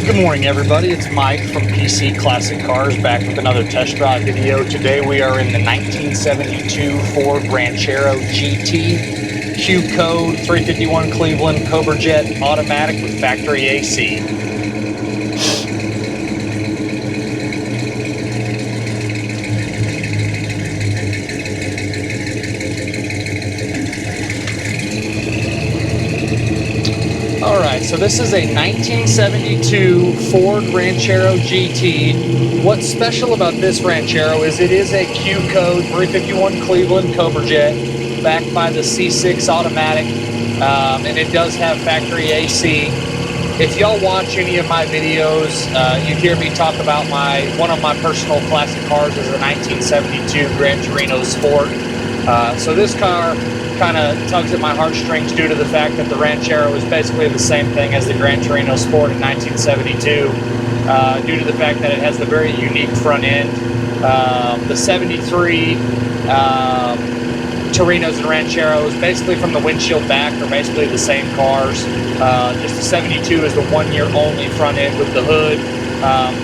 Good morning, everybody. It's Mike from PC Classic Cars back with another test drive video. Today we are in the 1972 Ford Ranchero GT, Q code 351 Cleveland Cobra Jet automatic with factory AC. Alright, so this is a 1972 Ford Ranchero GT. What's special about this Ranchero is it is a Q code 351 Cleveland Cobra Jet backed by the C6 automatic, and it does have factory AC. If y'all watch any of my videos, you hear me talk about one of my personal classic cars is a 1972 Gran Torino Sport. So this car kind of tugs at my heartstrings due to the fact that the Ranchero is basically the same thing as the Gran Torino Sport in 1972, due to the fact that it has the very unique front end. The 73 Torinos and Rancheros, basically from the windshield back, are basically the same cars. Just the 72 is the 1 year only front end with the hood,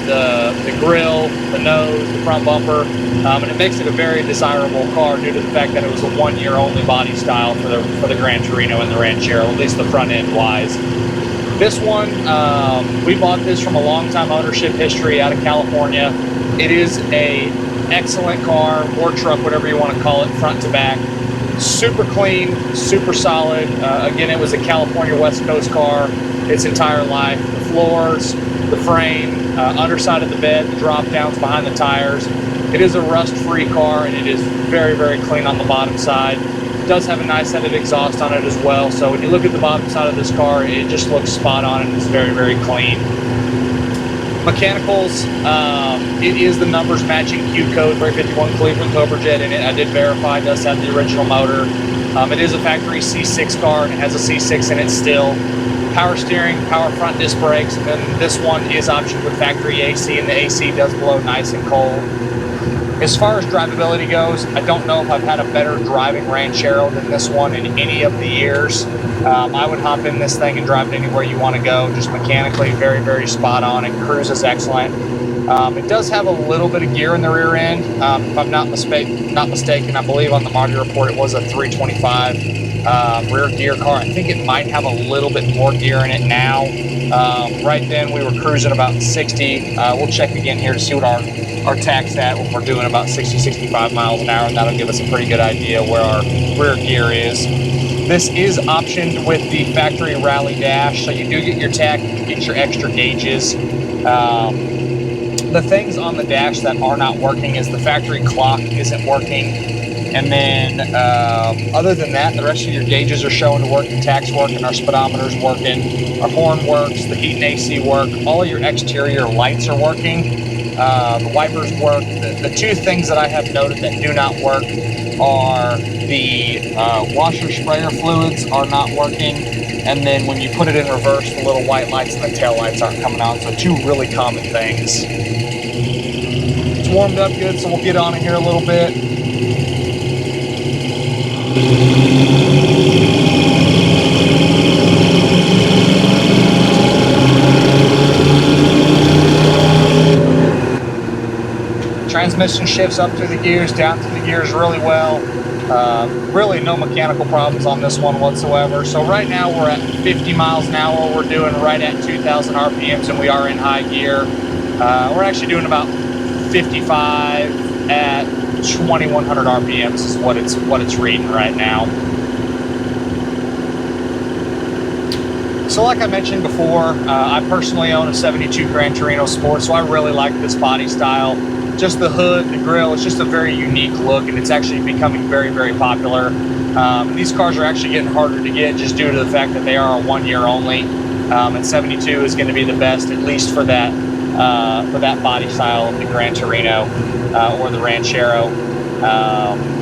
the grill, the nose, the front bumper, and it makes it a very desirable car due to the fact that it was a 1 year only body style for the Gran Torino and the Ranchero, at least the front end wise. This one, we bought this from a long time ownership history out of California. It is a excellent car, or truck, whatever you want to call it, front to back. Super clean, super solid. Again, it was a California West Coast car its entire life. The floors, the frame, underside of the bed, the drop downs behind the tires. It is a rust-free car, and it is very, very clean on the bottom side. It does have a nice head of exhaust on it as well, so when you look at the bottom side of this car, it just looks spot on and it's very, very clean. Mechanicals, it is the numbers matching Q code 351 Cleveland Cobra Jet in it. I did verify it does have the original motor. It is a factory C6 car, and it has a C6 in it still. Power steering, power front disc brakes, and then this one is optioned with factory AC, and the AC does blow nice and cold. As far as drivability goes, I don't know if I've had a better driving Ranchero than this one in any of the years. I would hop in this thing and drive it anywhere you want to go. Just mechanically very, very spot on, and cruises excellent. It does have a little bit of gear in the rear end. If I'm not mistaken, I believe on the Marty report it was a 325 rear gear car. I think it might have a little bit more gear in it now. Right then we were cruising about 60. We'll check again here to see what our tack's at when we're doing about 60, 65 miles an hour, and that'll give us a pretty good idea where our rear gear is. This is optioned with the factory rally dash, so you do get your tack, you get your extra gauges. The things on the dash that are not working is the factory clock isn't working, and then other than that, the rest of your gauges are showing to work. The tack's working, our speedometer's working, our horn works, the heat and AC work, all of your exterior lights are working, the wipers work. The two things that I have noted that do not work are the washer sprayer fluids are not working, and then when you put it in reverse, the little white lights and the tail lights aren't coming on. So two really common things. It's warmed up good, so we'll get on it here a little bit. Transmission shifts up through the gears, down through the gears really well. Really no mechanical problems on this one whatsoever. So right now we're at 50 miles an hour. We're doing right at 2,000 RPMs, and we are in high gear. We're actually doing about 55 at 2,100 RPMs is what it's reading right now. So like I mentioned before, I personally own a 72 Gran Torino Sport, so I really like this body style. Just the hood, the grille, it's just a very unique look, and it's actually becoming very, very popular. These cars are actually getting harder to get just due to the fact that they are a 1 year only, and 72 is going to be the best, at least for that body style of the Gran Torino or the Ranchero.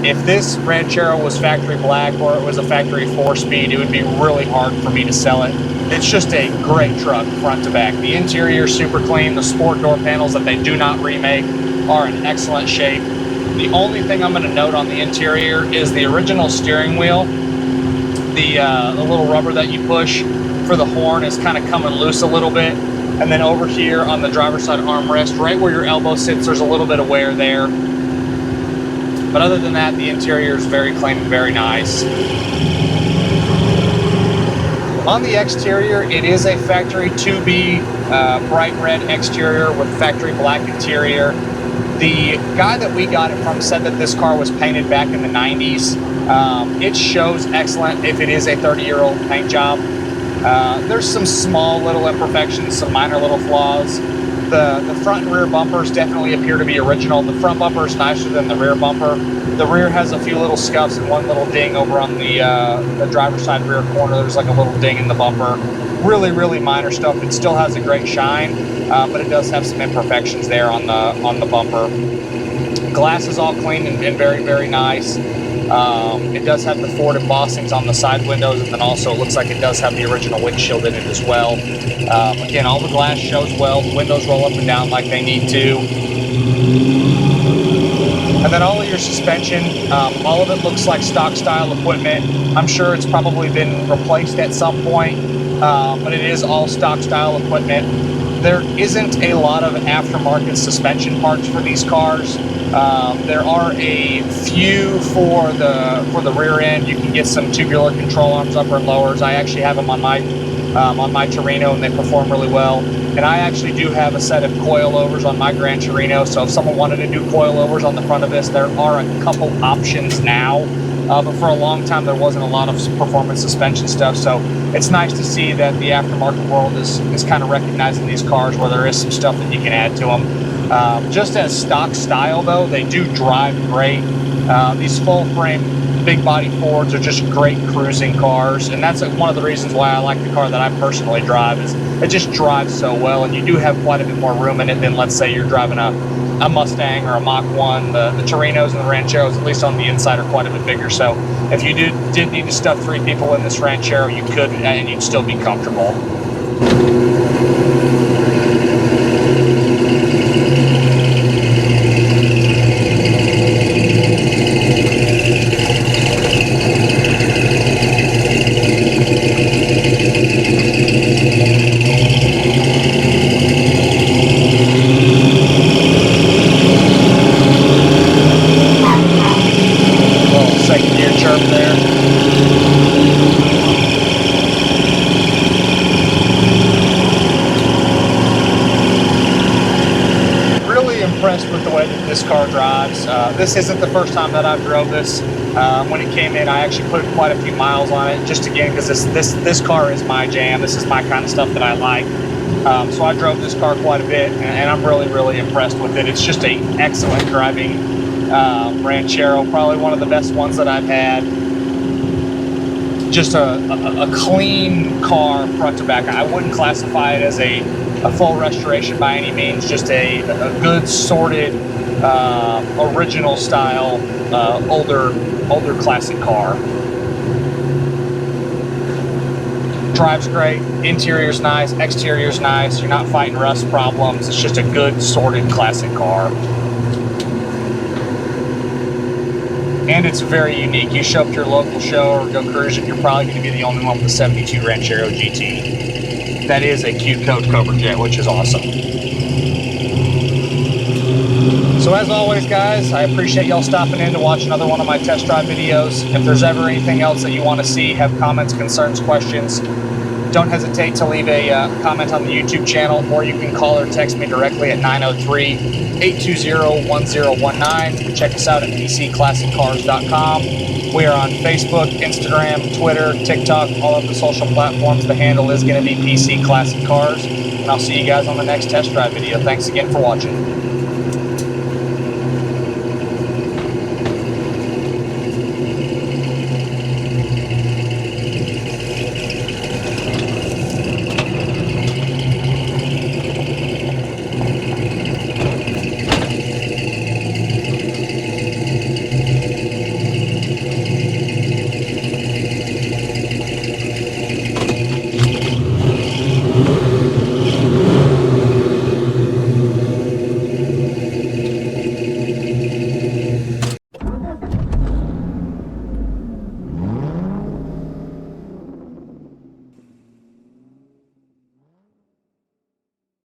If this Ranchero was factory black or it was a factory 4-speed, it would be really hard for me to sell it. It's just a great truck front to back. The interior is super clean. The sport door panels that they do not remake are in excellent shape. The only thing I'm going to note on the interior is the original steering wheel. The little rubber that you push for the horn is kind of coming loose a little bit. And then over here on the driver's side armrest, right where your elbow sits, there's a little bit of wear there. But other than that, the interior is very clean and very nice. On the exterior, it is a factory 2B bright red exterior with factory black interior. The guy that we got it from said that this car was painted back in the 90s. It shows excellent if it is a 30-year-old paint job. There's some small little imperfections, some minor little flaws. The front and rear bumpers definitely appear to be original. The front bumper is nicer than the rear bumper. The rear has a few little scuffs and one little ding over on the driver's side rear corner. There's like a little ding in the bumper. Really, really minor stuff. It still has a great shine, but it does have some imperfections there on the bumper. Glass is all clean and very, very nice. It does have the Ford embossings on the side windows, and then also it looks like it does have the original windshield in it as well. Again, all the glass shows well. The windows roll up and down like they need to. And then all of your suspension, all of it looks like stock style equipment. I'm sure it's probably been replaced at some point, but it is all stock style equipment. There isn't a lot of aftermarket suspension parts for these cars. There are a few for the rear end. You can get some tubular control arms, upper and lowers. I actually have them on my Torino, and they perform really well. And I actually do have a set of coilovers on my Gran Torino. So if someone wanted to do coilovers on the front of this, there are a couple options now. But for a long time, there wasn't a lot of performance suspension stuff. So it's nice to see that the aftermarket world is kind of recognizing these cars where there is some stuff that you can add to them. Just as stock style, though, they do drive great. These full frame, big body Fords are just great cruising cars. And that's one of the reasons why I like the car that I personally drive, is it just drives so well. And you do have quite a bit more room in it than, let's say, you're driving a Mustang or a Mach 1. The Torinos and the Rancheros, at least on the inside, are quite a bit bigger. So if you did need to stuff 3 people in this Ranchero, you could, and you'd still be comfortable. With the way that this car drives. This isn't the first time that I've drove this. When it came in, I actually put quite a few miles on it, just again because this car is my jam. This is my kind of stuff that I like. So I drove this car quite a bit, and I'm really, really impressed with it. It's just an excellent driving Ranchero, probably one of the best ones that I've had. Just a clean car front to back. I wouldn't classify it as a full restoration by any means, just a good sorted original style older classic car. Drives great, interior's nice, exterior's nice, you're not fighting rust problems. It's just a good sorted classic car. And it's very unique. You show up to your local show or go cruising, you're probably going to be the only one with a 72 Ranchero GT. That is a Q Coat Cobra Jet, which is awesome. So as always, guys, I appreciate y'all stopping in to watch another one of my test drive videos. If there's ever anything else that you want to see, have comments, concerns, questions, don't hesitate to leave a comment on the YouTube channel, or you can call or text me directly at 903-820-1019. Check us out at PCClassicCars.com. We are on Facebook, Instagram, Twitter, TikTok, all of the social platforms. The handle is going to be PC Classic Cars. And I'll see you guys on the next test drive video. Thanks again for watching.